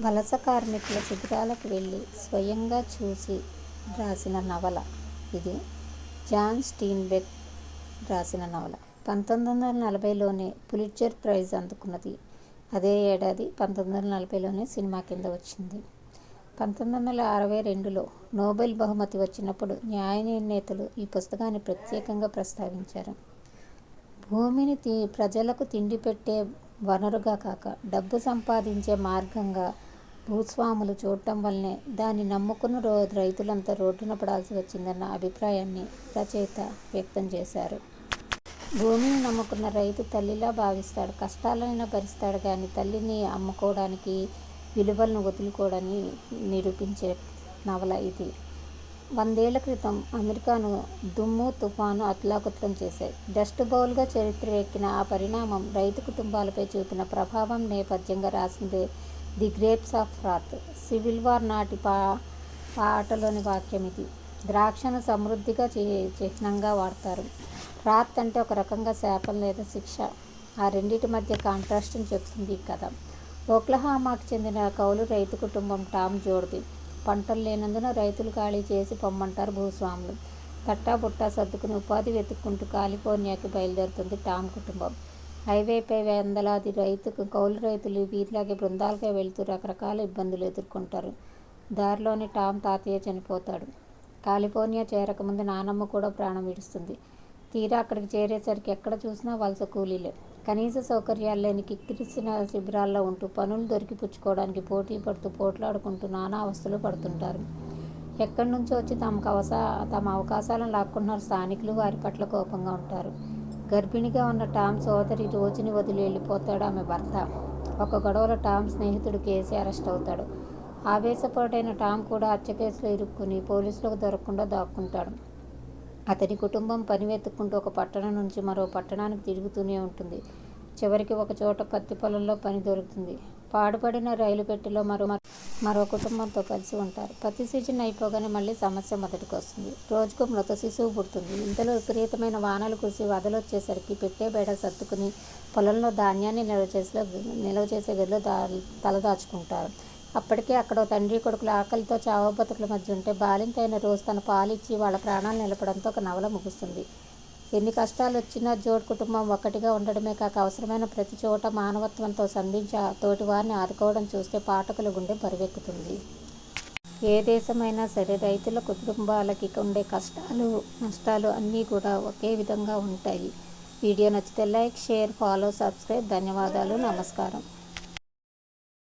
వలస కార్మికుల శిబిరాలకు వెళ్ళి స్వయంగా చూసి రాసిన నవల ఇది. జాన్ స్టీన్బెక్ రాసిన నవల. 1940లోనే పులిట్జర్ ప్రైజ్ అందుకున్నది. అదే ఏడాది 1940లోనే సినిమా కింద వచ్చింది. 1962లో నోబెల్ బహుమతి వచ్చినప్పుడు న్యాయ నిర్ణేతలు ఈ పుస్తకాన్ని ప్రత్యేకంగా ప్రస్తావించారు. భూమిని ప్రజలకు తిండి పెట్టే వనరుగా కాక డబ్బు సంపాదించే మార్గంగా భూస్వాములు చూడటం వల్లనే దాన్ని నమ్ముకున్న రైతులంతా రోడ్డున పడాల్సి వచ్చిందన్న అభిప్రాయాన్ని రచయిత వ్యక్తం చేశారు. భూమిని నమ్ముకున్న రైతు తల్లిలా భావిస్తాడు, కష్టాలైనా భరిస్తాడు కానీ తల్లిని అమ్ముకోవడానికి, విలువలను వదులుకోవడాన్ని నిరూపించే నవల ఇది. 100 ఏళ్ల క్రితం అమెరికాను దుమ్ము తుఫాను అతలాకుతలం చేశాయి. డస్ట్ బౌల్గా చరిత్ర ఎక్కిన ఆ పరిణామం రైతు కుటుంబాలపై చూపిన ప్రభావం నేపథ్యంగా రాసిందే the grapes of wrath. Civil war నాటి పాటలోని వాక్యం ఇది. ద్రాక్షను సమృద్ధిగా చిహ్నంగా వాడతారు. రాత్ అంటే ఒక రకంగా శాపం లేదా శిక్ష. ఆ రెండింటి మధ్య కాంట్రాస్ట్ని చెబుతుంది ఈ కథ. ఓక్లహామాకు చెందిన కౌలు రైతు కుటుంబం టామ్ జోడ్ది. పంటలు లేనందున రైతులు ఖాళీ చేసి పొమ్మంటారు భూస్వాములు. తట్టా బుట్టా సర్దుకుని ఉపాధి వెతుక్కుంటూ కాలిఫోర్నియాకి బయలుదేరుతుంది టామ్ కుటుంబం. హైవేపై వందలాది కౌలు రైతులు వీరిలాగే బృందాలుగా వెళుతూ రకరకాల ఇబ్బందులు ఎదుర్కొంటారు. దారిలోని టామ్ తాతయ్య చనిపోతాడు. కాలిఫోర్నియా చేరకముందు నానమ్మ కూడా ప్రాణం విడుస్తుంది. తీరా అక్కడికి చేరేసరికి ఎక్కడ చూసినా వలస కూలీలే. కనీస సౌకర్యాలు లేని కిక్కిరిసిన శిబిరాల్లో ఉంటూ పనులు దొరికి పుచ్చుకోవడానికి పోటీ పడుతూ పోట్లాడుకుంటూ నానా అవస్థలు పడుతుంటారు. ఎక్కడి నుంచో వచ్చి తమ అవకాశాలను లాక్కుంటున్న స్థానికులు వారి పట్ల కోపంగా ఉంటారు. గర్భిణిగా ఉన్న టామ్ సోదరి రోజుని వదిలి వెళ్ళిపోతాడు ఆమె భర్త. ఒక గొడవలో టామ్ స్నేహితుడు కేసీ అరెస్ట్ అవుతాడు. ఆవేశపరుడైన టామ్ కూడా హత్య కేసులో ఇరుక్కుని పోలీసులకు దొరకకుండా దాక్కుంటాడు. అతని కుటుంబం పని వెతుక్కుంటూ ఒక పట్టణం నుంచి మరో పట్టణానికి తిరుగుతూనే ఉంటుంది. చివరికి ఒక చోట పత్తి పొలంలో పని దొరుకుతుంది. పాడుపడిన రైలు పెట్టెలో మరో కుటుంబంతో కలిసి ఉంటారు. పత్తి సీజన్ అయిపోగానే మళ్ళీ సమస్య మొదటికి వస్తుంది. రోజుకు మృత శిశువు పుడుతుంది. ఇంతలో విపరీతమైన వానలు కురిసి వదలొచ్చేసరికి పెట్టే బేడ సర్దుకుని పొలంలో ధాన్యాన్ని నిల్వ చేసే గదిలో తలదాచుకుంటారు. అప్పటికే అక్కడ తండ్రి కొడుకుల ఆకలితో చావు బతుకుల మధ్య ఉంటే బాలింతైన రోజు తన పాలిచ్చి వాళ్ళ ప్రాణాలు నిలపడంతో ఒక నవల ముగుస్తుంది. ఎన్ని కష్టాలు వచ్చినా జోడ్ కుటుంబం ఒక్కటిగా ఉండడమే కాక అవసరమైన ప్రతి చోట మానవత్వంతో సంధించి తోటి వారిని ఆదుకోవడం చూస్తే పాఠకుల గుండె బరువెక్కుతుంది. ఏ దేశమైనా సరే రైతుల కుటుంబాలకి ఉండే కష్టాలు నష్టాలు అన్నీ కూడా ఒకే విధంగా ఉంటాయి. వీడియో నచ్చితే లైక్, షేర్, ఫాలో, సబ్స్క్రైబ్. ధన్యవాదాలు. నమస్కారం.